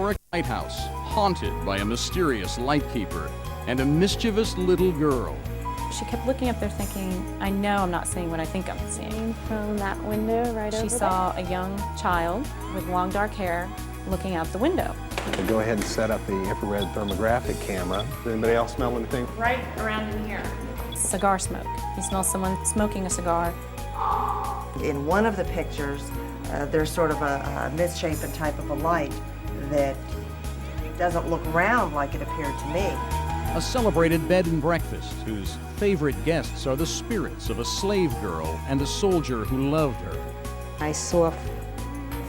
historic lighthouse, haunted by a mysterious lightkeeper and a mischievous little girl. She kept looking up there thinking, I know I'm not seeing what I think I'm seeing. From that window right over there? She saw a young child with long dark hair looking out the window. We'll go ahead and set up the infrared thermographic camera. Does anybody else smell anything? Right around in here. Cigar smoke. You smell someone smoking a cigar. In one of the pictures, there's sort of a misshapen type of a light that doesn't look round like it appeared to me. A celebrated bed and breakfast whose favorite guests are the spirits of a slave girl and a soldier who loved her. I saw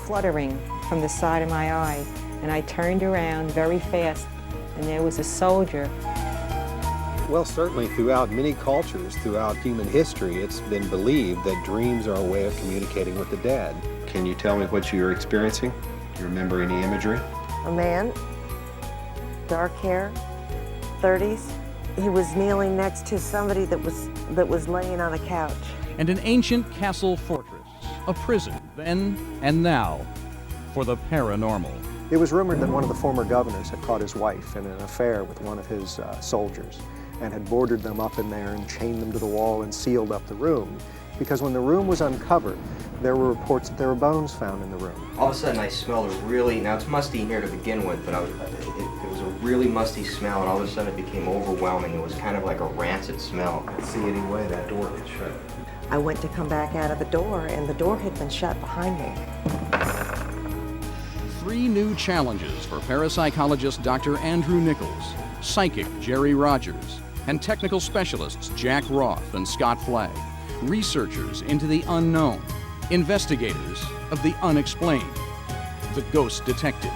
fluttering from the side of my eye, and I turned around very fast, and there was a soldier. Well, certainly throughout many cultures, throughout human history, it's been believed that dreams are a way of communicating with the dead. Can you tell me what you're experiencing? Do you remember any imagery? A man, dark hair, 30s. He was kneeling next to somebody that was laying on a couch. And an ancient castle fortress, a prison then and now for the paranormal. It was rumored that one of the former governors had caught his wife in an affair with one of his soldiers and had boarded them up in there and chained them to the wall and sealed up the room. Because when the room was uncovered, there were reports that there were bones found in the room. All of a sudden I smelled a really, now it's musty in here to begin with, but it was a really musty smell, and all of a sudden it became overwhelming. It was kind of like a rancid smell. I could see any way that door had shut. I went to come back out of the door, and the door had been shut behind me. 3 new challenges for parapsychologist Dr. Andrew Nichols, psychic Jerry Rogers, and technical specialists Jack Roth and Scott Flagg, researchers into the unknown, investigators of the unexplained, the Ghost Detectives.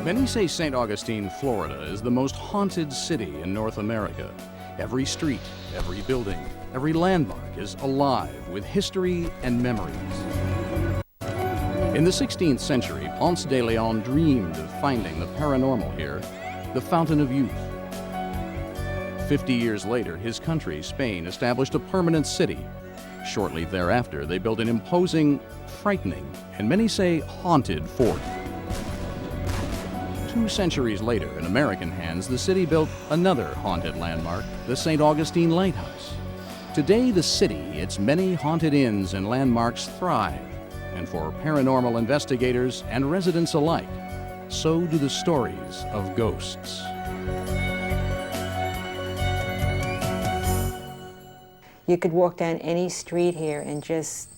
Many say St. Augustine, Florida is the most haunted city in North America. Every street, every building, every landmark is alive with history and memories. In the 16th century, Ponce de Leon dreamed of finding the paranormal here, the Fountain of Youth. 50 years later, his country, Spain, established a permanent city. Shortly thereafter, they built an imposing, frightening, and many say haunted fort. 2 centuries later, in American hands, the city built another haunted landmark, the St. Augustine Lighthouse. Today, the city, its many haunted inns and landmarks thrive, and for paranormal investigators and residents alike, so do the stories of ghosts. You could walk down any street here and just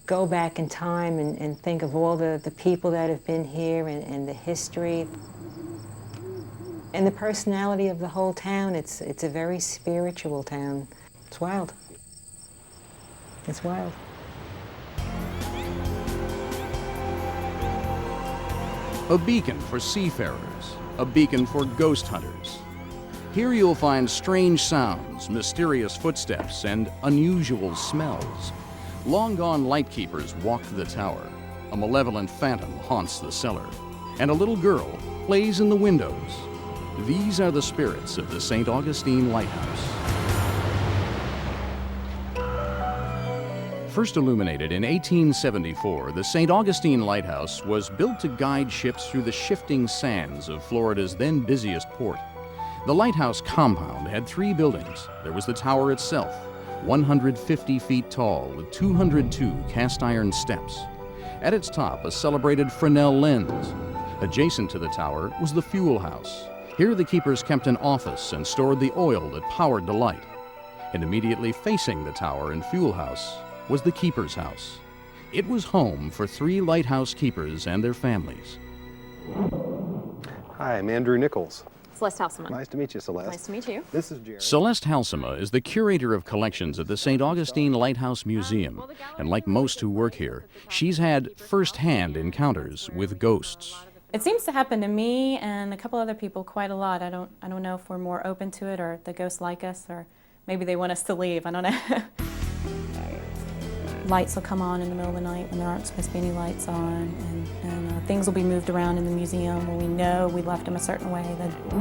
go back in time and think of all the people that have been here and the history. And the personality of the whole town. It's a very spiritual town. It's wild. It's wild. A beacon for seafarers, a beacon for ghost hunters. Here you'll find strange sounds, mysterious footsteps, and unusual smells. Long-gone lightkeepers walk the tower. A malevolent phantom haunts the cellar. And a little girl plays in the windows. These are the spirits of the St. Augustine Lighthouse. First illuminated in 1874, the St. Augustine Lighthouse was built to guide ships through the shifting sands of Florida's then busiest port. The lighthouse compound had 3 buildings. There was the tower itself, 150 feet tall with 202 cast iron steps. At its top, a celebrated Fresnel lens. Adjacent to the tower was the fuel house. Here the keepers kept an office and stored the oil that powered the light. And immediately facing the tower and fuel house was the keeper's house. It was home for 3 lighthouse keepers and their families. Hi, I'm Andrew Nichols. Celeste Halsema. Nice to meet you, Celeste. Nice to meet you. This is Jerry. Celeste Halsema is the curator of collections at the St. Augustine Lighthouse Museum, and like most who work here, she's had first-hand encounters with ghosts. It seems to happen to me and a couple other people quite a lot. I don't know if we're more open to it or the ghosts like us, or maybe they want us to leave. I don't know. Lights will come on in the middle of the night when there aren't supposed to be any lights on, and things will be moved around in the museum when we know we left them a certain way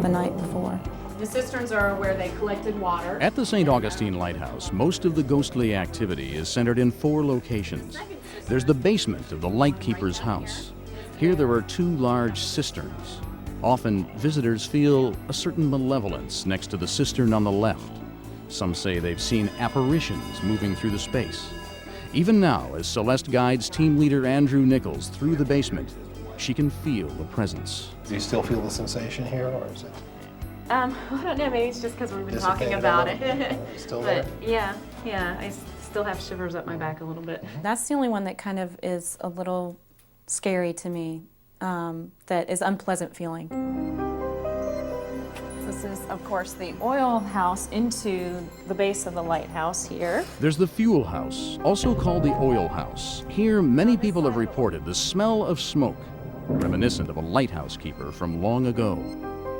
the night before. The cisterns are where they collected water. At the St. Augustine Lighthouse, most of the ghostly activity is centered in 4 locations. There's the basement of the lightkeeper's house. Here there are 2 large cisterns. Often, visitors feel a certain malevolence next to the cistern on the left. Some say they've seen apparitions moving through the space. Even now, as Celeste guides team leader Andrew Nichols through the basement, she can feel the presence. Do you still feel the sensation here, or is it? I don't know, maybe it's just because we've been talking dissipated about a it. little? Still there? But yeah, I still have shivers up my back a little bit. That's the only one that kind of is a little scary to me, that is unpleasant feeling. This is, of course, the oil house into the base of the lighthouse here. There's the fuel house, also called the oil house. Here, many people have reported the smell of smoke, reminiscent of a lighthouse keeper from long ago.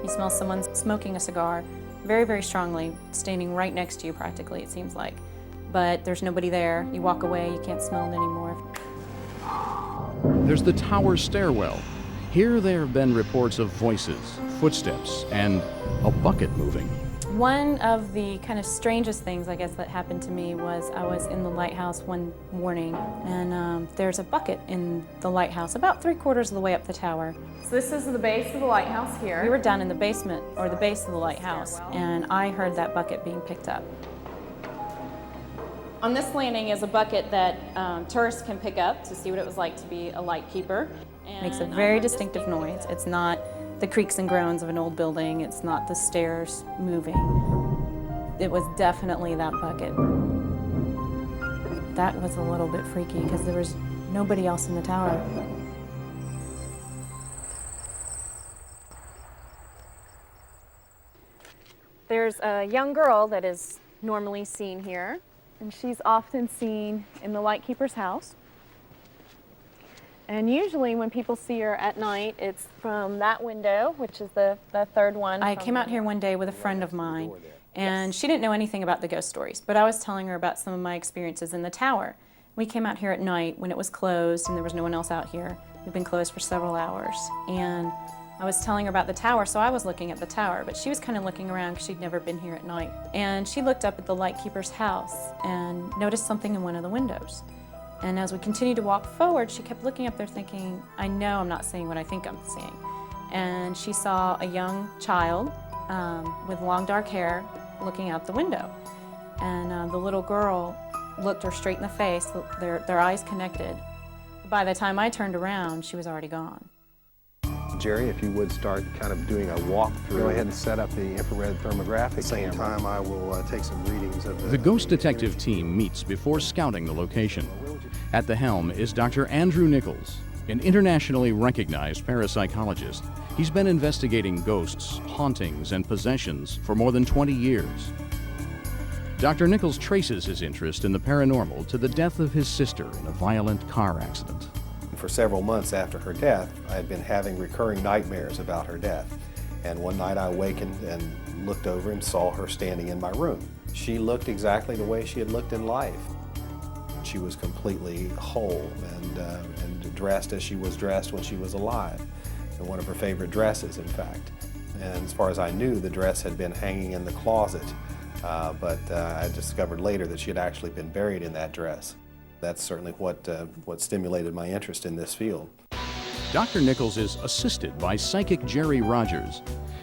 You smell someone smoking a cigar very, very strongly, standing right next to you practically, it seems like. But there's nobody there. You walk away, you can't smell it anymore. There's the tower stairwell. Here there have been reports of voices, footsteps, and a bucket moving. One of the kind of strangest things, I guess, that happened to me was I was in the lighthouse one morning, and there's a bucket in the lighthouse about 3/4 of the way up the tower. So this is the base of the lighthouse here. We were down in the basement, or the base of the lighthouse, and I heard that bucket being picked up. On this landing is a bucket that tourists can pick up to see what it was like to be a lightkeeper. It makes a very distinctive noise. It's not the creaks and groans of an old building. It's not the stairs moving. It was definitely that bucket. That was a little bit freaky because there was nobody else in the tower. There's a young girl that is normally seen here, and she's often seen in the lightkeeper's house. And usually when people see her at night, it's from that window, which is the 3rd one. I came out here one day with a friend of mine, and she didn't know anything about the ghost stories, but I was telling her about some of my experiences in the tower. We came out here at night when it was closed and there was no one else out here. We've been closed for several hours. And I was telling her about the tower, so I was looking at the tower, but she was kind of looking around because she'd never been here at night. And she looked up at the lightkeeper's house and noticed something in one of the windows. And as we continued to walk forward, she kept looking up there thinking, I know I'm not seeing what I think I'm seeing. And she saw a young child with long dark hair looking out the window. And the little girl looked her straight in the face, their eyes connected. By the time I turned around, she was already gone. Jerry, if you would start kind of doing a walkthrough. Go ahead and set up the infrared thermographic At the same camera. time, I will take some readings of The ghost detective team meets before scouting the location. At the helm is Dr. Andrew Nichols, an internationally recognized parapsychologist. He's been investigating ghosts, hauntings, and possessions for more than 20 years. Dr. Nichols traces his interest in the paranormal to the death of his sister in a violent car accident. For several months after her death, I had been having recurring nightmares about her death. And one night I awakened and looked over and saw her standing in my room. She looked exactly the way she had looked in life. She was completely whole and dressed as she was dressed when she was alive, in one of her favorite dresses, in fact. And as far as I knew, the dress had been hanging in the closet, but I discovered later that she had actually been buried in that dress. That's certainly what stimulated my interest in this field. Dr. Nichols is assisted by psychic Jerry Rogers,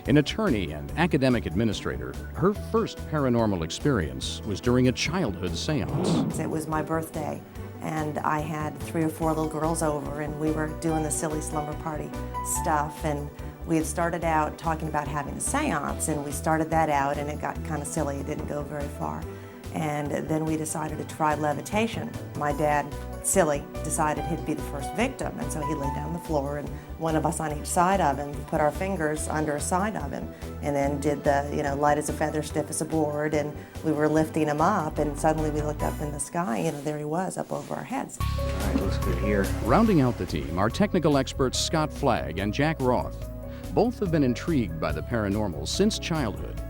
an attorney and academic administrator. Her first paranormal experience was during a childhood seance. It was my birthday, and I had 3 or 4 little girls over, and we were doing the silly slumber party stuff, and we had started out talking about having a seance, and we started that out, and it got kind of silly. It didn't go very far. And then we decided to try levitation. My dad, silly, decided he'd be the first victim, and so he laid down on the floor, and one of us on each side of him put our fingers under a side of him, and then did the, light as a feather, stiff as a board, and we were lifting him up, and suddenly we looked up in the sky, there he was, up over our heads. All right, looks good here. Rounding out the team are technical experts Scott Flagg and Jack Roth. Both have been intrigued by the paranormal since childhood.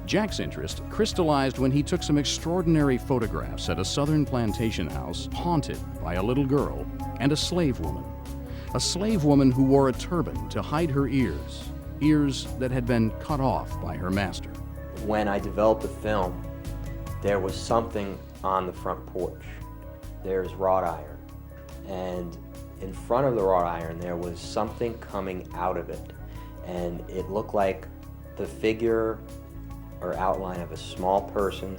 Jack's interest crystallized when he took some extraordinary photographs at a southern plantation house haunted by a little girl and a slave woman. A slave woman who wore a turban to hide her ears that had been cut off by her master. When I developed the film, there was something on the front porch. There's wrought iron, and in front of the wrought iron there was something coming out of it, and it looked like the figure or outline of a small person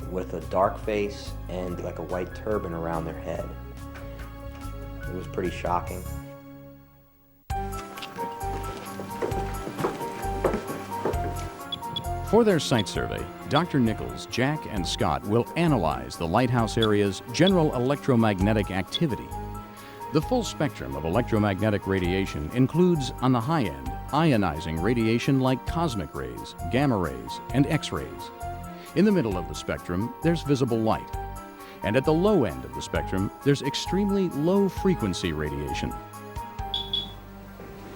with a dark face and like a white turban around their head. It was pretty shocking. For their site survey, Dr. Nichols, Jack, and Scott will analyze the lighthouse area's general electromagnetic activity. The full spectrum of electromagnetic radiation includes, on the high end, ionizing radiation like cosmic rays, gamma rays, and X-rays. In the middle of the spectrum, there's visible light. And at the low end of the spectrum, there's extremely low-frequency radiation.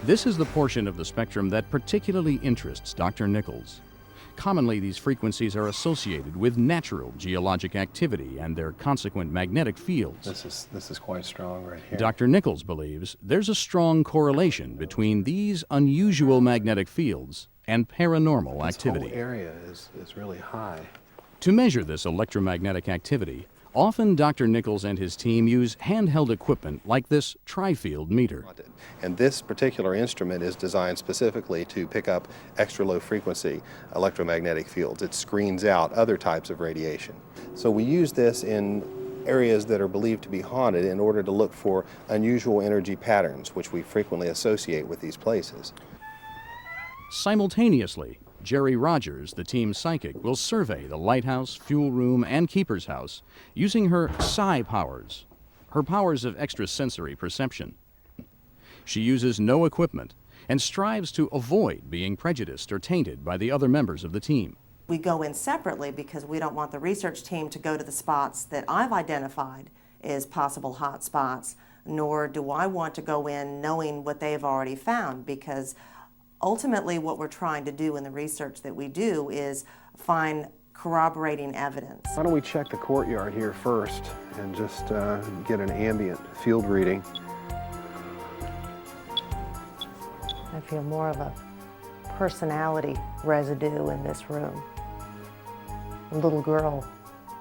This is the portion of the spectrum that particularly interests Dr. Nichols. Commonly, these frequencies are associated with natural geologic activity and their consequent magnetic fields. This is quite strong right here. Dr. Nichols believes there's a strong correlation between these unusual magnetic fields and paranormal activity. This whole area is really high. To measure this electromagnetic activity, often Dr. Nichols and his team use handheld equipment like this tri-field meter. And this particular instrument is designed specifically to pick up extra low frequency electromagnetic fields. It screens out other types of radiation. So we use this in areas that are believed to be haunted in order to look for unusual energy patterns, which we frequently associate with these places. Simultaneously, Jerry Rogers, the team's psychic, will survey the lighthouse, fuel room, and keeper's house using her psi powers, her powers of extrasensory perception. She uses no equipment and strives to avoid being prejudiced or tainted by the other members of the team. We go in separately because we don't want the research team to go to the spots that I've identified as possible hot spots, nor do I want to go in knowing what they've already found, because ultimately what we're trying to do in the research that we do is find corroborating evidence. Why don't we check the courtyard here first and just get an ambient field reading. I feel more of a personality residue in this room. A little girl,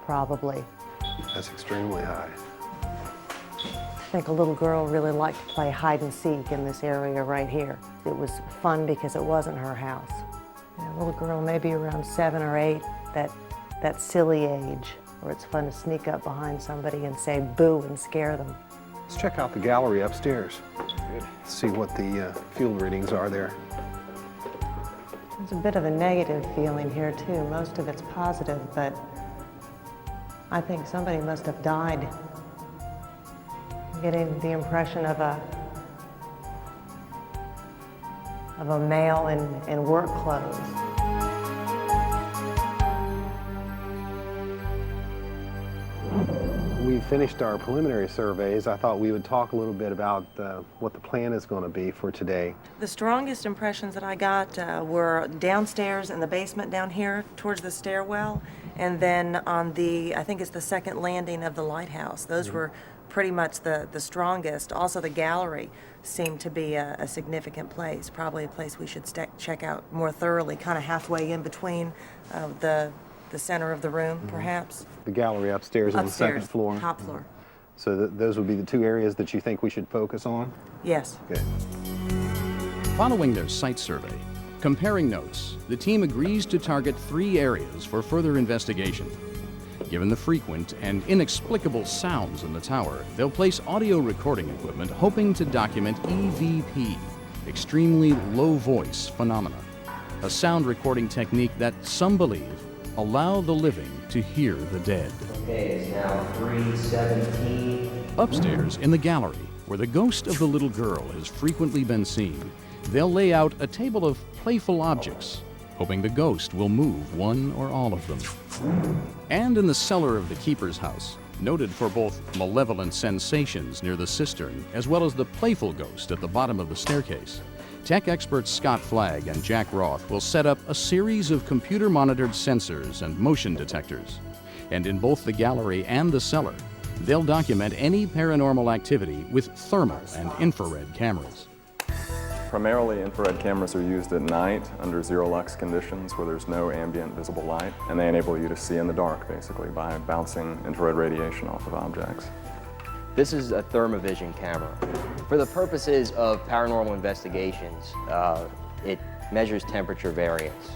probably. That's extremely high. I think a little girl really liked to play hide and seek in this area right here. It was fun because it wasn't her house. A little girl maybe around 7 or 8, that silly age where it's fun to sneak up behind somebody and say boo and scare them. Let's check out the gallery upstairs. See what the field readings are there. There's a bit of a negative feeling here too. Most of it's positive, but I think somebody must have died. I'm getting the impression of a male in work clothes. We finished our preliminary surveys. I thought we would talk a little bit about what the plan is going to be for today. The strongest impressions that I got were downstairs in the basement down here towards the stairwell, and then on the, I think it's the second landing of the lighthouse. Those were pretty much the strongest. Also the gallery seemed to be a significant place, probably a place we should check out more thoroughly, kind of halfway in between the center of the room, perhaps. The gallery upstairs on the second floor. Top floor. So those would be the 2 areas that you think we should focus on? Yes. Okay. Following their site survey, comparing notes, the team agrees to target 3 areas for further investigation. Given the frequent and inexplicable sounds in the tower, they'll place audio recording equipment hoping to document EVP, extremely low voice phenomena, a sound recording technique that some believe allow the living to hear the dead. Okay, it's now 3:17. Upstairs in the gallery, where the ghost of the little girl has frequently been seen, they'll lay out a table of playful objects, hoping the ghost will move one or all of them. And in the cellar of the keeper's house, noted for both malevolent sensations near the cistern as well as the playful ghost at the bottom of the staircase, tech experts Scott Flagg and Jack Roth will set up a series of computer-monitored sensors and motion detectors. And in both the gallery and the cellar, they'll document any paranormal activity with thermal and infrared cameras. Primarily, infrared cameras are used at night under zero lux conditions where there's no ambient visible light, and they enable you to see in the dark, basically, by bouncing infrared radiation off of objects. This is a thermovision camera. For the purposes of paranormal investigations, it measures temperature variance.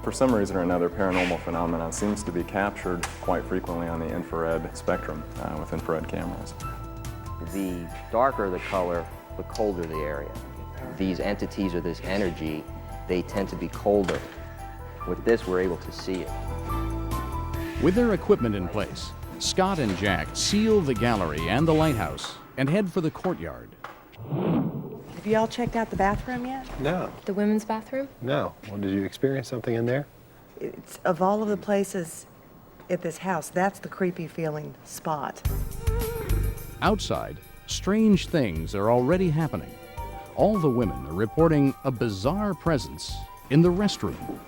For some reason or another, paranormal phenomena seems to be captured quite frequently on the infrared spectrum with infrared cameras. The darker the color, the colder the area. These entities or this energy, they tend to be colder. With this, we're able to see it. With their equipment in place, Scott and Jack seal the gallery and the lighthouse and head for the courtyard. Have you all checked out the bathroom yet? No, The women's bathroom? no. Well, did you experience something in there? It's, of all of the places at this house, that's the creepy feeling spot. Outside, strange things are already happening. All the women are reporting a bizarre presence in the restroom.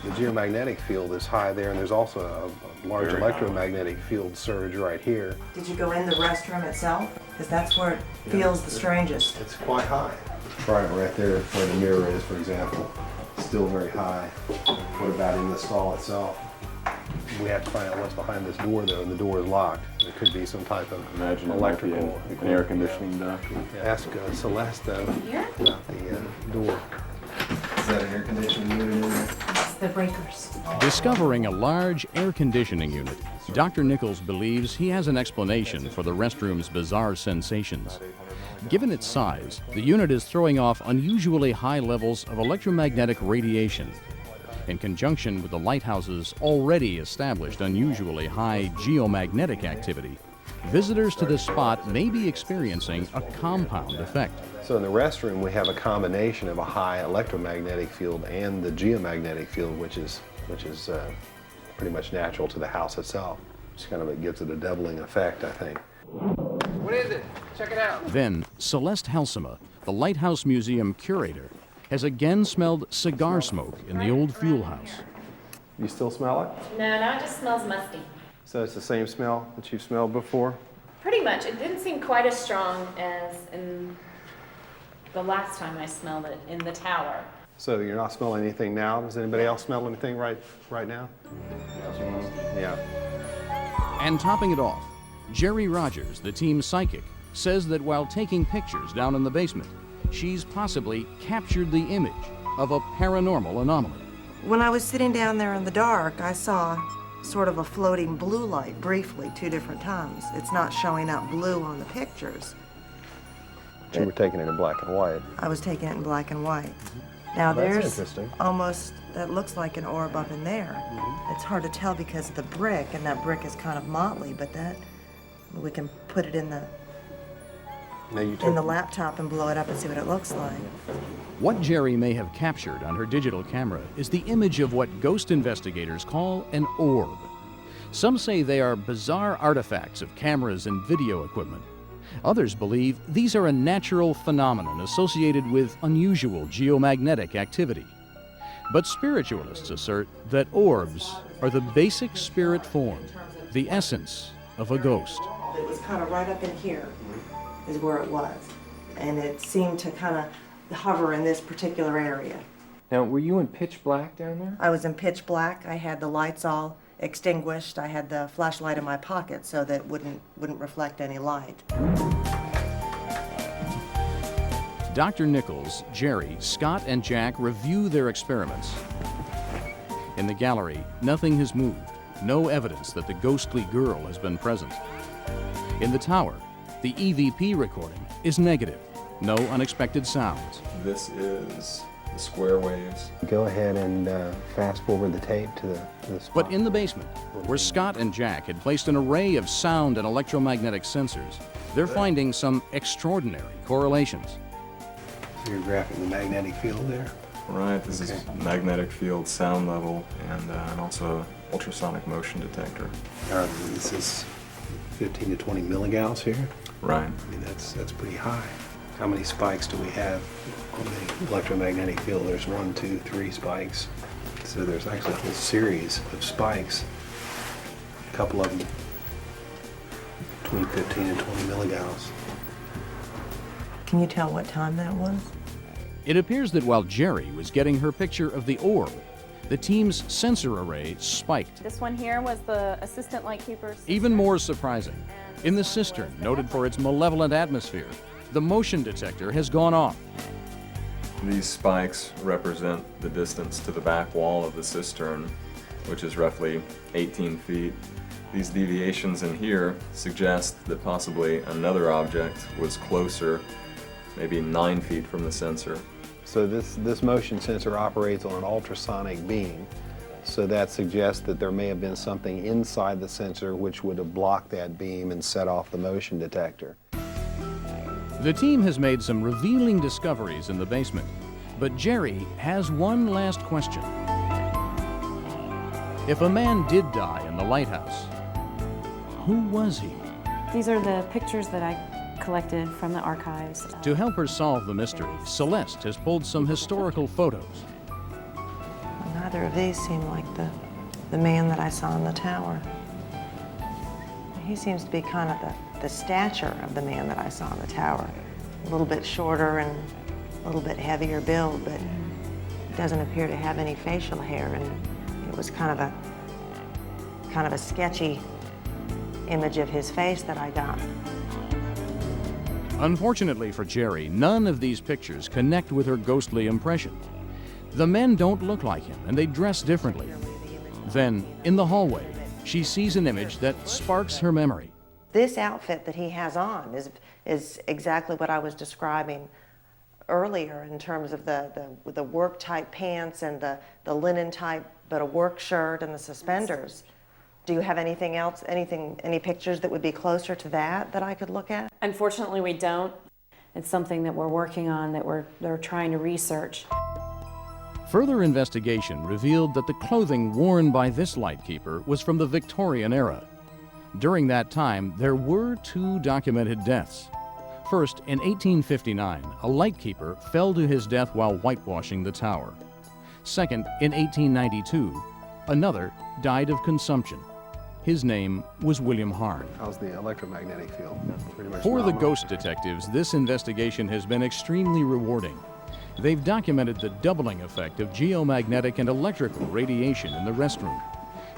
The geomagnetic field is high there, and there's also a large electromagnetic field surge right here. Did you go in the restroom itself? Because that's where it feels the strangest. It's quite high. Right there where the mirror is, for example, still very high. What about in the stall itself? We have to find out what's behind this door, though, and the door is locked. There could be some type of Imagine it might be electrical. an air conditioning duct. Ask Celeste, though, about the door. Is that an air conditioning unit in there? It's the breakers. Discovering a large air conditioning unit, Dr. Nichols believes he has an explanation for the restroom's bizarre sensations. Given its size, the unit is throwing off unusually high levels of electromagnetic radiation. In conjunction with the lighthouse's already established unusually high geomagnetic activity, visitors to this spot may be experiencing a compound effect. So in the restroom, we have a combination of a high electromagnetic field and the geomagnetic field, which is pretty much natural to the house itself. Just kind of it gives it a doubling effect, I think. What is it? Check it out. Then, Celeste Helsema, the Lighthouse Museum curator, has again smelled cigar smoke in the old fuel house. You still smell it? No, now it just smells musty. So it's the same smell that you've smelled before? Pretty much. It didn't seem quite as strong as in the last time I smelled it in the tower. So you're not smelling anything now? Does anybody else smell anything right now? Yeah. And topping it off, Jerry Rogers, the team's psychic, says that while taking pictures down in the basement, she's possibly captured the image of a paranormal anomaly. When I was sitting down there in the dark, I saw sort of a floating blue light briefly 2 different times. It's not showing up blue on the pictures. You were taking it in black and white. I was taking it in black and white. Now That's there's interesting. almost, that looks like an orb up in there. It's hard to tell because of the brick, and that brick is kind of motley, but that, we can put it in the Now you in the laptop and blow it up and see what it looks like. What Jerry may have captured on her digital camera is the image of what ghost investigators call an orb. Some say they are bizarre artifacts of cameras and video equipment. Others believe these are a natural phenomenon associated with unusual geomagnetic activity. But spiritualists assert that orbs are the basic spirit form, the essence of a ghost. It was kind of right up in here is where it was. And it seemed to kind of hover in this particular area. Now, were you in pitch black down there? I was in pitch black. I had the lights all extinguished. I had the flashlight in my pocket so that it wouldn't reflect any light. Dr. Nichols, Jerry, Scott, and Jack review their experiments. In the gallery, nothing has moved, no evidence that the ghostly girl has been present. In the tower, the EVP recording is negative, no unexpected sounds. This is the square waves. go ahead and fast forward the tape to the spot. But in the basement, where Scott and Jack had placed an array of sound and electromagnetic sensors, they're finding some extraordinary correlations. So you're graphing the magnetic field there? Right, this is magnetic field, sound level, and also ultrasonic motion detector. This is 15 to 20 milligauss here. Right. I mean, that's pretty high. How many spikes do we have on the electromagnetic field? There's 1, 2, 3 spikes. So there's actually a whole series of spikes. A couple of them between 15 and 20 milligauss. Can you tell what time that was? It appears that while Jerry was getting her picture of the orb, the team's sensor array spiked. This one here was the assistant lightkeeper's. Even more surprising, in the cistern, noted for its malevolent atmosphere, the motion detector has gone off. These spikes represent the distance to the back wall of the cistern, which is roughly 18 feet. These deviations in here suggest that possibly another object was closer, maybe 9 feet from the sensor. So this motion sensor operates on an ultrasonic beam. So that suggests that there may have been something inside the sensor which would have blocked that beam and set off the motion detector. The team has made some revealing discoveries in the basement, but Jerry has one last question. If a man did die in the lighthouse, who was he? These are the pictures that I collected from the archives. To help her solve the mystery, Celeste has pulled some historical photos. Neither of these seem like the man that I saw in the tower. He seems to be kind of the stature of the man that I saw in the tower. A little bit shorter and a little bit heavier build, but doesn't appear to have any facial hair, and it was kind of a sketchy image of his face that I got. Unfortunately for Jerry, none of these pictures connect with her ghostly impression. The men don't look like him, and they dress differently. Then, in the hallway, she sees an image that sparks her memory. This outfit that he has on is exactly what I was describing earlier in terms of the work type pants and the linen type, but a work shirt and the suspenders. Do you have anything else, any pictures that would be closer to that I could look at? Unfortunately, we don't. It's something that we're working on, that they're trying to research. Further investigation revealed that the clothing worn by this lightkeeper was from the Victorian era. During that time, there were 2 documented deaths. First, in 1859, a lightkeeper fell to his death while whitewashing the tower. Second, in 1892, another died of consumption. His name was William Harn. How's the electromagnetic field? Pretty much For the nominal. ghost detectives, this investigation has been extremely rewarding. They've documented the doubling effect of geomagnetic and electrical radiation in the restroom.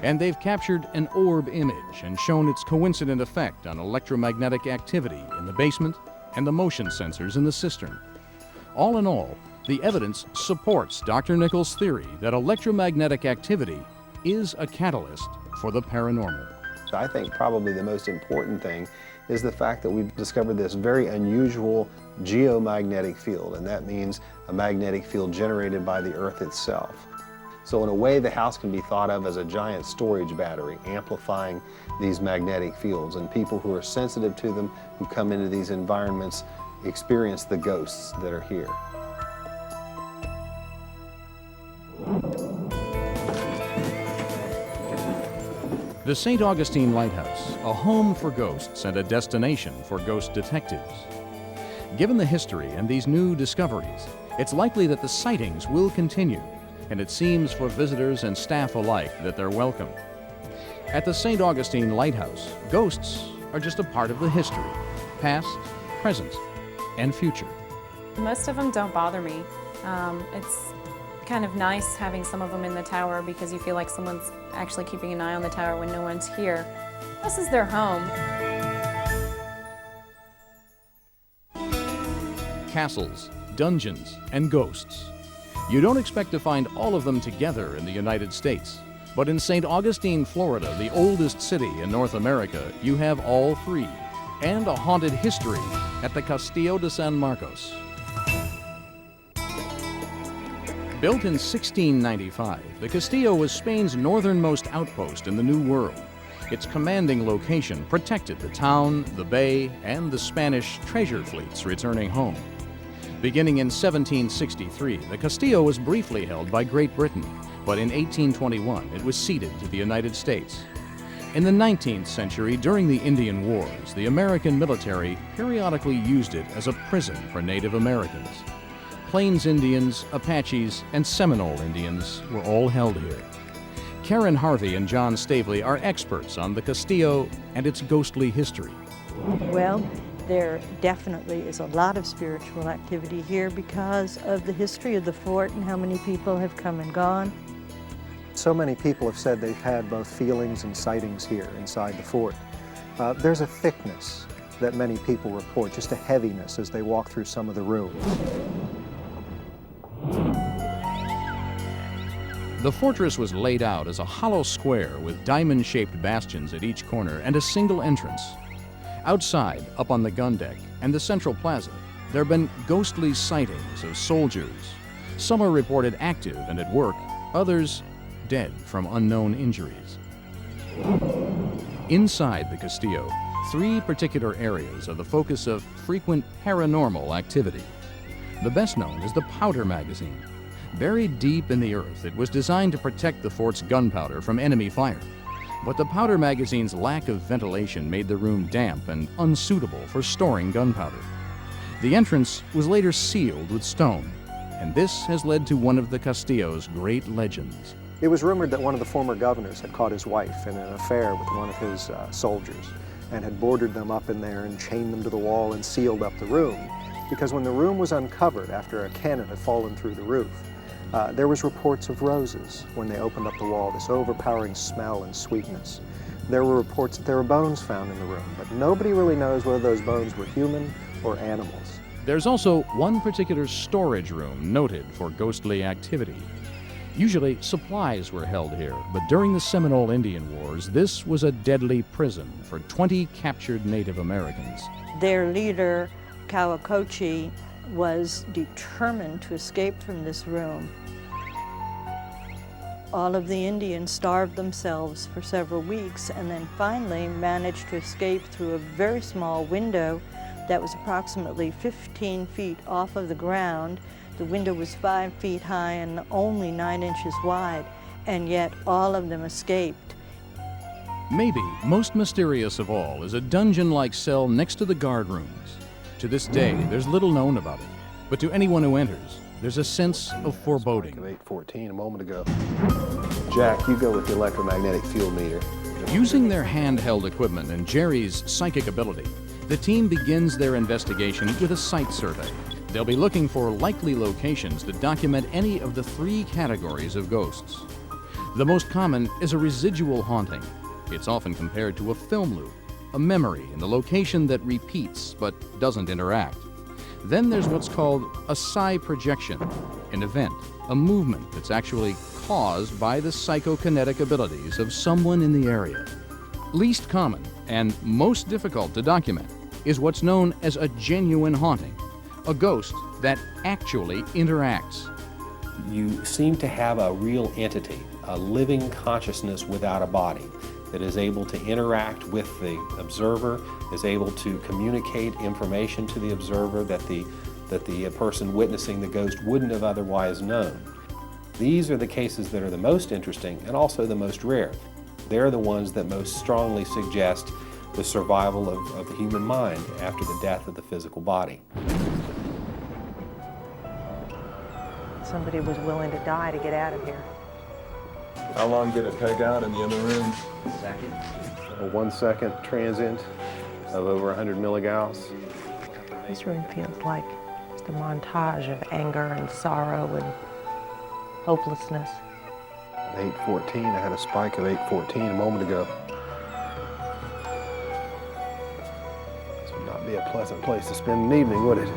And they've captured an orb image and shown its coincident effect on electromagnetic activity in the basement and the motion sensors in the cistern. All in all, the evidence supports Dr. Nichols' theory that electromagnetic activity is a catalyst for the paranormal. I think probably the most important thing is the fact that we've discovered this very unusual geomagnetic field, and that means a magnetic field generated by the Earth itself. So in a way, the house can be thought of as a giant storage battery, amplifying these magnetic fields, and people who are sensitive to them, who come into these environments, experience the ghosts that are here. The St. Augustine Lighthouse, a home for ghosts and a destination for ghost detectives. Given the history and these new discoveries, it's likely that the sightings will continue, and it seems for visitors and staff alike that they're welcome. At the St. Augustine Lighthouse, ghosts are just a part of the history, past, present, and future. Most of them don't bother me. It's kind of nice having some of them in the tower because you feel like someone's actually keeping an eye on the tower when no one's here. This is their home. Castles, dungeons, and ghosts. You don't expect to find all of them together in the United States, but in St. Augustine, Florida, the oldest city in North America, you have all 3, and a haunted history at the Castillo de San Marcos. Built in 1695, the Castillo was Spain's northernmost outpost in the New World. Its commanding location protected the town, the bay, and the Spanish treasure fleets returning home. Beginning in 1763, the Castillo was briefly held by Great Britain, but in 1821 it was ceded to the United States. In the 19th century, during the Indian Wars, the American military periodically used it as a prison for Native Americans. Plains Indians, Apaches, and Seminole Indians were all held here. Karen Harvey and John Stavely are experts on the Castillo and its ghostly history. Well, There definitely is a lot of spiritual activity here because of the history of the fort and how many people have come and gone. So many people have said they've had both feelings and sightings here inside the fort. There's a thickness that many people report, just a heaviness as they walk through some of the rooms. The fortress was laid out as a hollow square with diamond-shaped bastions at each corner and a single entrance. Outside, up on the gun deck and the central plaza, there have been ghostly sightings of soldiers. Some are reported active and at work, others dead from unknown injuries. Inside the Castillo, 3 particular areas are the focus of frequent paranormal activity. The best known is the powder magazine. Buried deep in the earth, it was designed to protect the fort's gunpowder from enemy fire. But the powder magazine's lack of ventilation made the room damp and unsuitable for storing gunpowder. The entrance was later sealed with stone, and this has led to one of the Castillo's great legends. It was rumored that one of the former governors had caught his wife in an affair with one of his soldiers and had boarded them up in there and chained them to the wall and sealed up the room, because when the room was uncovered after a cannon had fallen through the roof, there was reports of roses when they opened up the wall, this overpowering smell and sweetness. There were reports that there were bones found in the room, but nobody really knows whether those bones were human or animals. There's also one particular storage room noted for ghostly activity. Usually supplies were held here, but during the Seminole Indian Wars, this was a deadly prison for 20 captured Native Americans. Their leader, Kawakochi, was determined to escape from this room. All of the Indians starved themselves for several weeks and then finally managed to escape through a very small window that was approximately 15 feet off of the ground. The window was 5 feet high and only 9 inches wide, and yet all of them escaped. Maybe most mysterious of all is a dungeon-like cell next to the guard rooms. To this day, there's little known about it, but to anyone who enters, there's a sense of foreboding. 814 a moment ago. Jack, you go with the electromagnetic field meter. Using their handheld equipment and Jerry's psychic ability, the team begins their investigation with a site survey. They'll be looking for likely locations that document any of the 3 categories of ghosts. The most common is a residual haunting. It's often compared to a film loop, a memory in the location that repeats but doesn't interact. Then there's what's called a psi projection, an event, a movement that's actually caused by the psychokinetic abilities of someone in the area. Least common and most difficult to document is what's known as a genuine haunting, a ghost that actually interacts. You seem to have a real entity, a living consciousness without a body that is able to interact with the observer, is able to communicate information to the observer that the person witnessing the ghost wouldn't have otherwise known. These are the cases that are the most interesting and also the most rare. They're the ones that most strongly suggest the survival of the human mind after the death of the physical body. Somebody was willing to die to get out of here. How long did it peg out in the other room? A 1 second transient of over 100 milligauss. This room feels like just a montage of anger and sorrow and hopelessness. At 814, I had a spike of 814 a moment ago. This would not be a pleasant place to spend an evening, would it?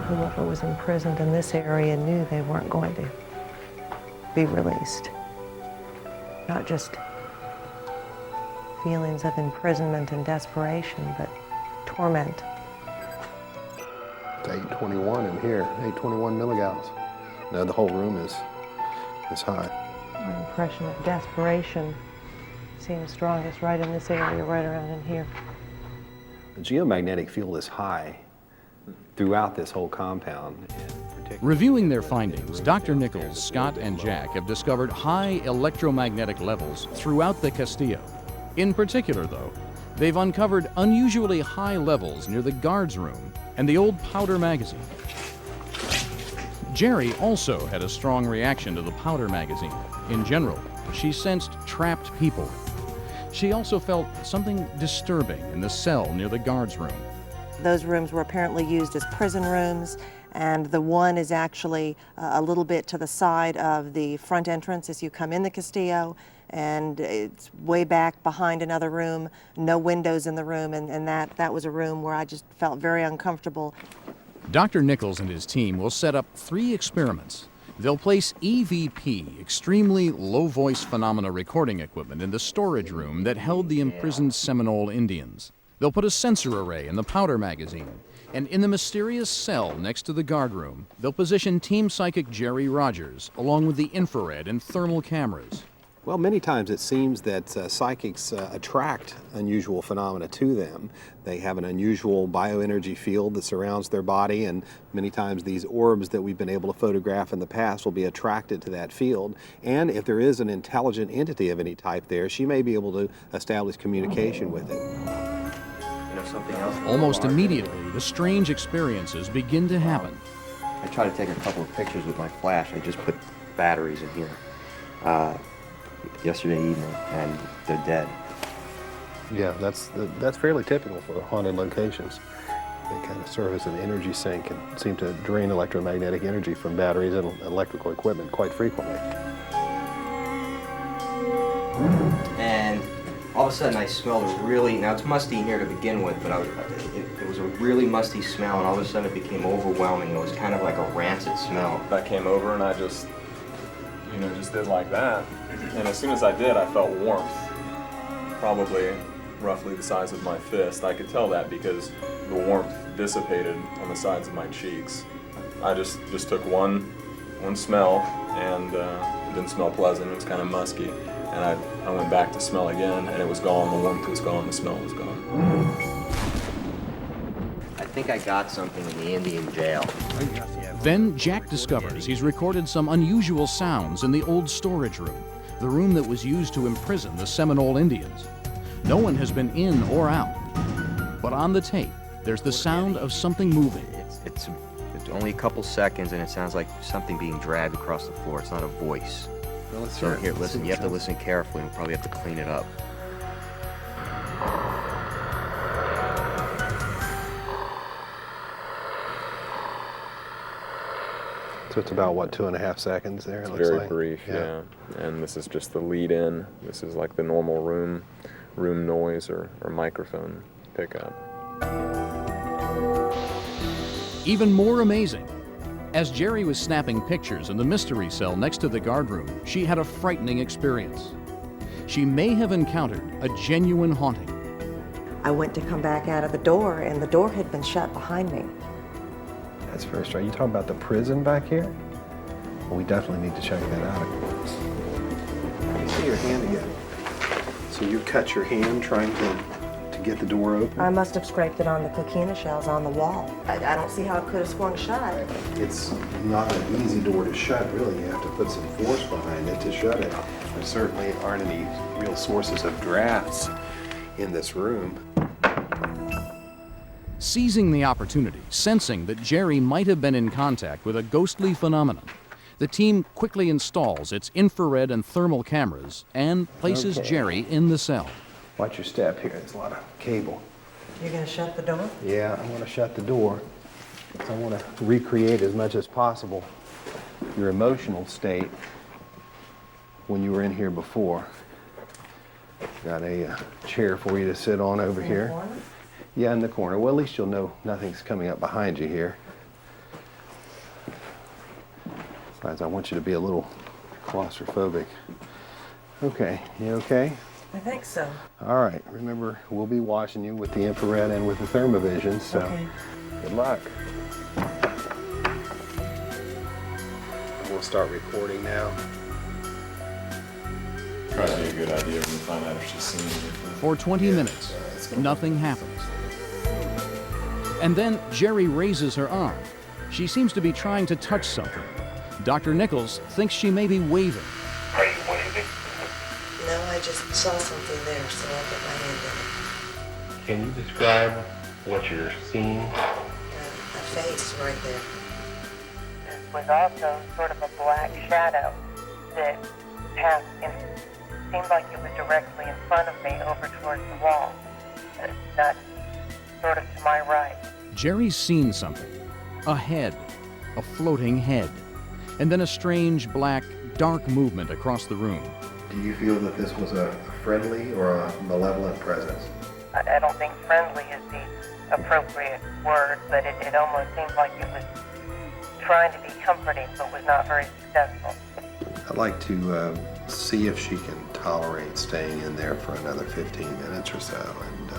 Whoever was imprisoned in this area knew they weren't going to be released. Not just feelings of imprisonment and desperation, but torment. It's 821 in here, 821 milligauss. No, the whole room is high. An impression of desperation seems strongest right in this area, right around in here. The geomagnetic field is high throughout this whole compound. Reviewing their findings, Dr. Nichols, Scott, and Jack have discovered high electromagnetic levels throughout the Castillo. In particular, though, they've uncovered unusually high levels near the guards room and the old powder magazine. Jerry also had a strong reaction to the powder magazine. In general, she sensed trapped people. She also felt something disturbing in the cell near the guards' room. Those rooms were apparently used as prison rooms, and the one is actually a little bit to the side of the front entrance as you come in the Castillo, and it's way back behind another room, no windows in the room, and that was a room where I just felt very uncomfortable. Dr. Nichols and his team will set up 3 experiments. They'll place EVP, extremely low-voice phenomena recording equipment, in the storage room that held the imprisoned Seminole Indians. They'll put a sensor array in the powder magazine, and in the mysterious cell next to the guard room, they'll position Team Psychic Jerry Rogers, along with the infrared and thermal cameras. Well, many times it seems that psychics attract unusual phenomena to them. They have an unusual bioenergy field that surrounds their body, and many times these orbs that we've been able to photograph in the past will be attracted to that field. And if there is an intelligent entity of any type there, she may be able to establish communication with it. Something else. Almost immediately, the strange experiences begin to happen. I tried to take a couple of pictures with my flash. I just put batteries in here yesterday evening, and they're dead. Yeah, that's fairly typical for haunted locations. They kind of serve as an energy sink and seem to drain electromagnetic energy from batteries and electrical equipment quite frequently. And all of a sudden I smelled a really, now it's musty in here to begin with, but it was a really musty smell, and all of a sudden it became overwhelming. It was kind of like a rancid smell. I came over and I just did like that. And as soon as I did, I felt warmth, probably roughly the size of my fist. I could tell that because the warmth dissipated on the sides of my cheeks. I just took one smell, and it didn't smell pleasant. It was kind of musky. And I went back to smell again, and it was gone. The warmth was gone. The smell was gone. I think I got something in the Indian jail. Then Jack discovers he's recorded some unusual sounds in the old storage room, the room that was used to imprison the Seminole Indians. No one has been in or out, but on the tape, there's the sound of something moving. It's only a couple seconds, and it sounds like something being dragged across the floor. It's not a voice. Well, let's So here, listen, you have to listen carefully. We'll probably have to clean it up. So it's about, what, 2.5 seconds there? It's it looks very like. brief, yeah. And this is just the lead in. This is like the normal room noise or microphone pickup. Even more amazing, as Jerry was snapping pictures in the mystery cell next to the guard room, she had a frightening experience. She may have encountered a genuine haunting. I went to come back out of the door, and the door had been shut behind me. That's very strange. You talking about the prison back here? Well, we definitely need to check that out. Let me see your hand again. So you cut your hand trying to get the door open? I must have scraped it on the coquina shells on the wall. I don't see how it could have swung shut. It's not an easy door to shut, really. You have to put some force behind it to shut it. There certainly aren't any real sources of drafts in this room. Seizing the opportunity, sensing that Jerry might have been in contact with a ghostly phenomenon, the team quickly installs its infrared and thermal cameras and places Jerry in the cell. Watch your step here. There's a lot of cable. You're going to shut the door? Yeah, I want to shut the door. I want to recreate as much as possible your emotional state when you were in here before. Got a chair for you to sit on over here. Corner? Yeah, in the corner. Well, at least you'll know nothing's coming up behind you here. Besides, I want you to be a little claustrophobic. Okay, you okay? I think so. All right, remember, we'll be watching you with the infrared and with the thermovision, so Okay. good luck. We'll start recording now. Probably a good idea when we find out if she's seen anything. For 20 minutes, nothing happens. And then Jerry raises her arm. She seems to be trying to touch something. Dr. Nichols thinks she may be waving. Are you waving? No, I just saw something there, so I put my hand in it. Can you describe what you're seeing? A face right there. Was also sort of a black shadow that passed in seemed like it was directly in front of me over towards the wall, not sort of to my right. Jerry's seen something. A head. A floating head. And then a strange, black, dark movement across the room. Do you feel that this was a friendly or a malevolent presence? I don't think friendly is the appropriate word, but it almost seemed like it was trying to be comforting, but was not very successful. I'd like to see if she can tolerate staying in there for another 15 minutes or so, and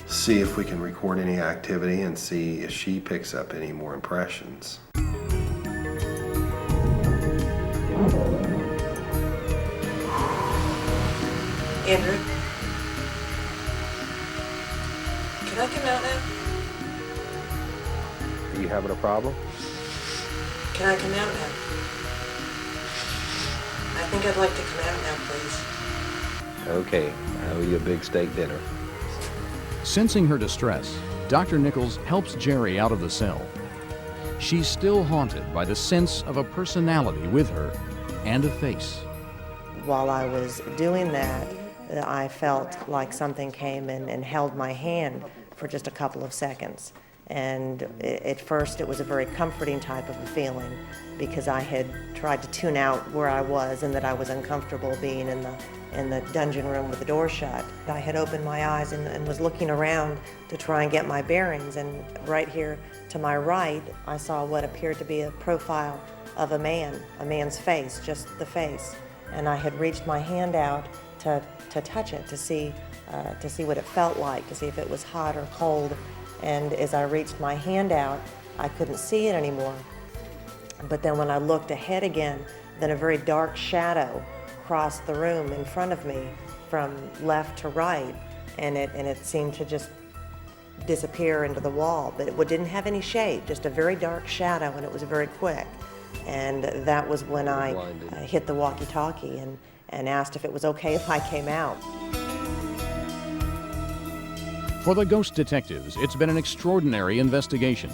see if we can record any activity and see if she picks up any more impressions. Andrew, can I come out now? Are you having a problem? Can I come out now? I think I'd like to come out now, please. Okay, I owe you a big steak dinner. Sensing her distress, Dr. Nichols helps Jerry out of the cell. She's still haunted by the sense of a personality with her and a face. While I was doing that, I felt like something came in and held my hand for just a couple of seconds. And at first it was a very comforting type of a feeling because I had tried to tune out where I was and that I was uncomfortable being in the dungeon room with the door shut. I had opened my eyes and was looking around to try and get my bearings, and right here to my right I saw what appeared to be a profile of a man's face, just the face. And I had reached my hand out to touch it, to see what it felt like, to see if it was hot or cold. And as I reached my hand out, I couldn't see it anymore. But then when I looked ahead again, then a very dark shadow crossed the room in front of me from left to right, and it seemed to just disappear into the wall. But it didn't have any shape, just a very dark shadow, and it was very quick. And that was when I hit the walkie-talkie and asked if it was okay if I came out. For the ghost detectives, it's been an extraordinary investigation.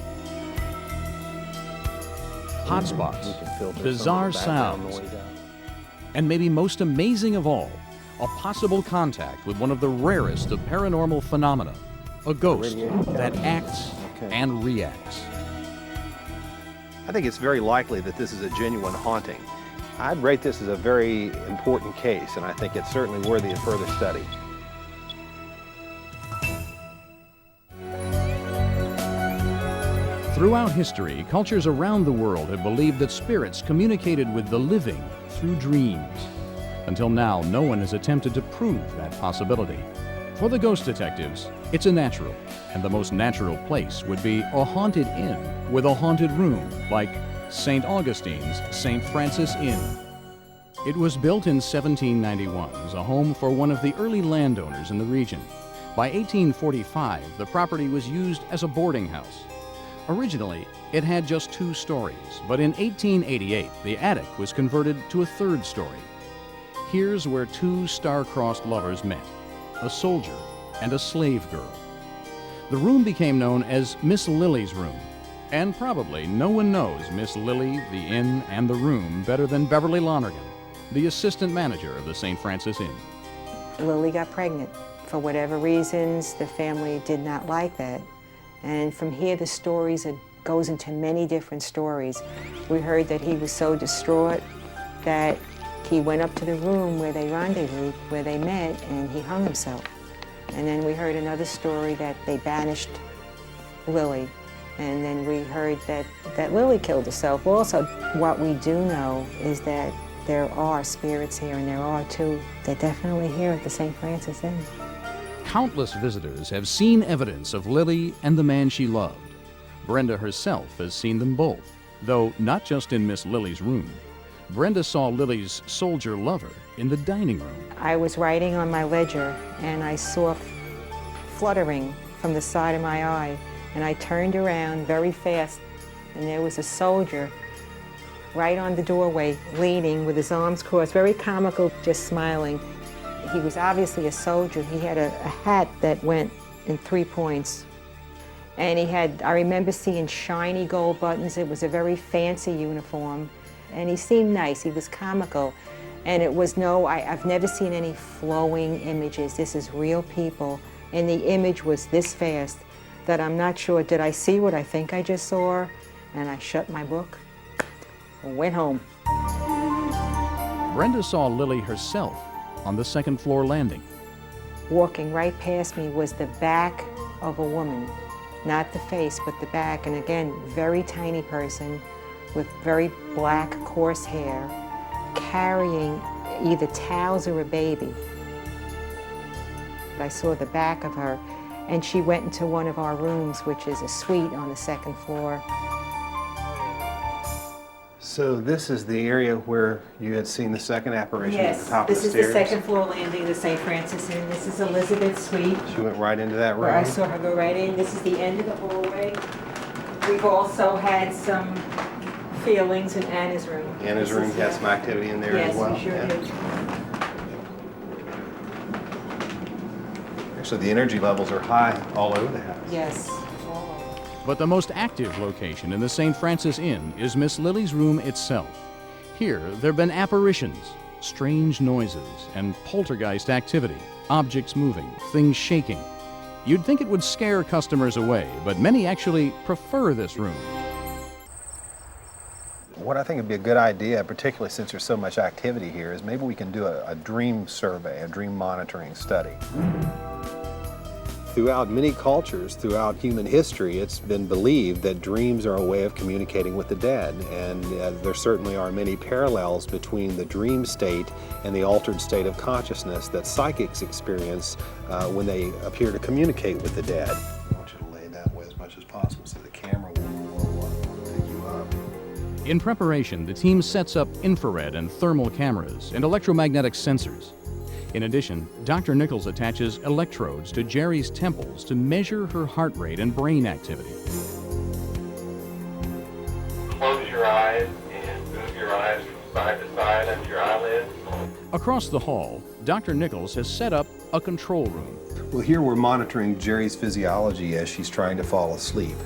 Hotspots, bizarre sounds, and maybe most amazing of all, a possible contact with one of the rarest of paranormal phenomena, a ghost that acts and reacts. I think it's very likely that this is a genuine haunting. I'd rate this as a very important case, and I think it's certainly worthy of further study. Throughout history, cultures around the world have believed that spirits communicated with the living through dreams. Until now, no one has attempted to prove that possibility. For the ghost detectives, it's a natural, and the most natural place would be a haunted inn with a haunted room, like St. Augustine's St. Francis Inn. It was built in 1791 as a home for one of the early landowners in the region. By 1845, the property was used as a boarding house. Originally, it had just 2 stories, but in 1888, the attic was converted to a 3rd story. Here's where 2 star-crossed lovers met, a soldier and a slave girl. The room became known as Miss Lily's room, and probably no one knows Miss Lily, the inn, and the room better than Beverly Lonergan, the assistant manager of the St. Francis Inn. Lily got pregnant. For whatever reasons, the family did not like that. And from here, the stories, it goes into many different stories. We heard that he was so distraught that he went up to the room where they rendezvoused, where they met, and he hung himself. And then we heard another story that they banished Lily. And then we heard that Lily killed herself. Also, what we do know is that there are spirits here, and there are 2. They're definitely here at the St. Francis Inn. Countless visitors have seen evidence of Lily and the man she loved. Brenda herself has seen them both, though not just in Miss Lily's room. Brenda saw Lily's soldier lover in the dining room. I was writing on my ledger, and I saw fluttering from the side of my eye, and I turned around very fast, and there was a soldier right on the doorway, leaning with his arms crossed, very comical, just smiling. He was obviously a soldier. He had a hat that went in 3 points. And he had, I remember seeing shiny gold buttons. It was a very fancy uniform. And he seemed nice. He was comical. And it was I've never seen any flowing images. This is real people. And the image was this fast that I'm not sure, did I see what I think I just saw? And I shut my book and went home. Brenda saw Lily herself on the second-floor landing. Walking right past me was the back of a woman, not the face, but the back. And again, very tiny person with very black, coarse hair, carrying either towels or a baby. I saw the back of her, and she went into one of our rooms, which is a suite on the second floor. So this is the area where you had seen the second apparition at the top of the This is stairs? the second floor landing of the St. Francis Inn. This is Elizabeth's suite, She went right into that room? where I saw her go right in. This is the end of the hallway. We've also had some feelings in Anna's room. Anna's room had some activity in there as well? Yes, we sure Yeah. did. Actually, the energy levels are high all over the house. Yes. But the most active location in the St. Francis Inn is Miss Lily's room itself. Here, there have been apparitions, strange noises, and poltergeist activity, objects moving, things shaking. You'd think it would scare customers away, but many actually prefer this room. What I think would be a good idea, particularly since there's so much activity here, is maybe we can do a dream survey, a dream monitoring study. Throughout many cultures, throughout human history, it's been believed that dreams are a way of communicating with the dead, and there certainly are many parallels between the dream state and the altered state of consciousness that psychics experience when they appear to communicate with the dead. I want you to lay that way as much as possible so the camera will pick you up. In preparation, the team sets up infrared and thermal cameras and electromagnetic sensors. In addition, Dr. Nichols attaches electrodes to Jerry's temples to measure her heart rate and brain activity. Close your eyes and move your eyes from side to side under your eyelids. Across the hall, Dr. Nichols has set up a control room. Well, here we're monitoring Jerry's physiology as she's trying to fall asleep,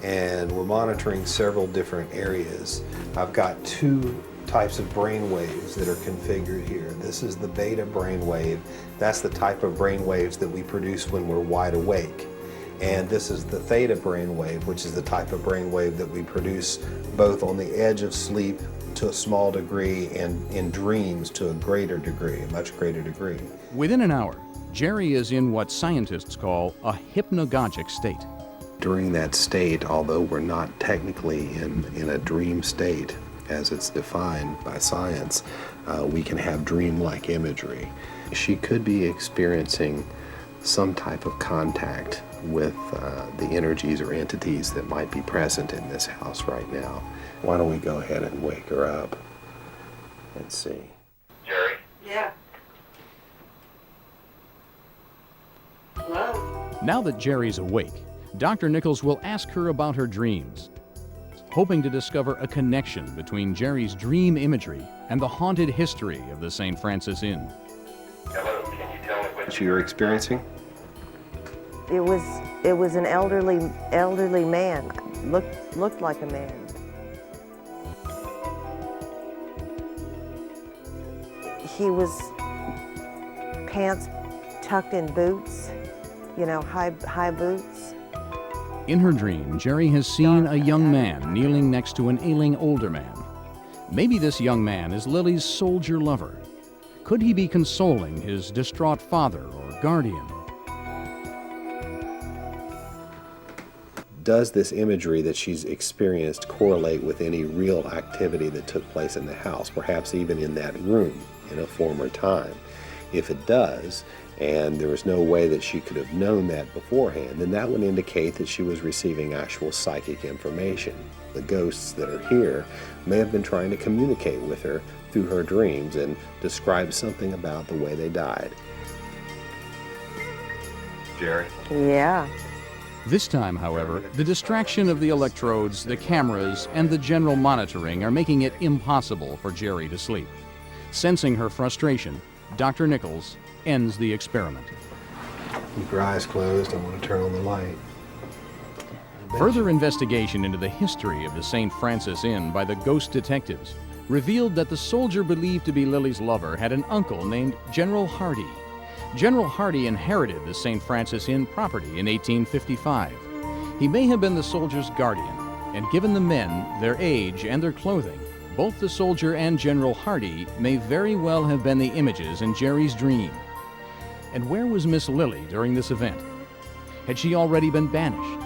and we're monitoring several different areas. I've got two types of brain waves that are configured here. This is the beta brain wave. That's the type of brain waves that we produce when we're wide awake. And this is the theta brain wave, which is the type of brain wave that we produce both on the edge of sleep to a small degree and in dreams to a greater degree, a much greater degree. Within an hour, Jerry is in what scientists call a hypnagogic state. During that state, although we're not technically in a dream state, as it's defined by science, we can have dream-like imagery. She could be experiencing some type of contact with the energies or entities that might be present in this house right now. Why don't we go ahead and wake her up and see. Jerry? Yeah. Hello? Now that Jerry's awake, Dr. Nichols will ask her about her dreams, hoping to discover a connection between Jerry's dream imagery and the haunted history of the St. Francis Inn. Hello, can you tell me what You're experiencing? It was an elderly man. Looked like a man. He was pants tucked in boots, you know, high boots. In her dream, Jerry has seen a young man kneeling next to an ailing older man. Maybe this young man is Lily's soldier lover. Could he be consoling his distraught father or guardian? Does this imagery that she's experienced correlate with any real activity that took place in the house, perhaps even in that room in a former time? If it does, and there was no way that she could have known that beforehand, then that would indicate that she was receiving actual psychic information. The ghosts that are here may have been trying to communicate with her through her dreams and describe something about the way they died. Jerry? Yeah. This time, however, the distraction of the electrodes, the cameras, and the general monitoring are making it impossible for Jerry to sleep. Sensing her frustration, Dr. Nichols ends the experiment. Keep your eyes closed. I want to turn on the light. Further investigation into the history of the St. Francis Inn by the ghost detectives revealed that the soldier believed to be Lily's lover had an uncle named General Hardy. General Hardy inherited the St. Francis Inn property in 1855. He may have been the soldier's guardian, and given the men, their age, and their clothing, both the soldier and General Hardy may very well have been the images in Jerry's dream. And where was Miss Lily during this event? Had she already been banished?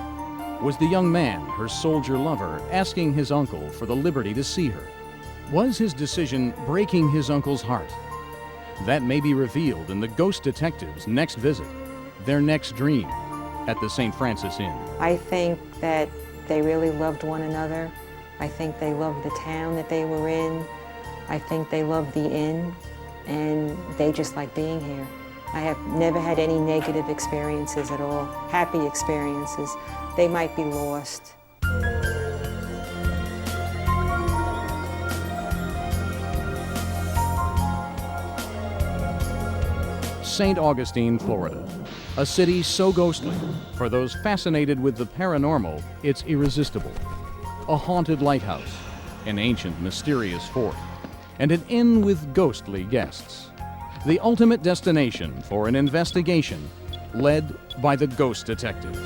Was the young man, her soldier lover, asking his uncle for the liberty to see her? Was his decision breaking his uncle's heart? That may be revealed in the Ghost Detectives' next visit, their next dream, at the St. Francis Inn. I think that they really loved one another. I think they loved the town that they were in. I think they loved the inn, and they just like being here. I have never had any negative experiences at all, happy experiences. They might be lost. St. Augustine, Florida. A city so ghostly, for those fascinated with the paranormal, it's irresistible. A haunted lighthouse, an ancient mysterious fort, and an inn with ghostly guests. The ultimate destination for an investigation led by the Ghost Detectives.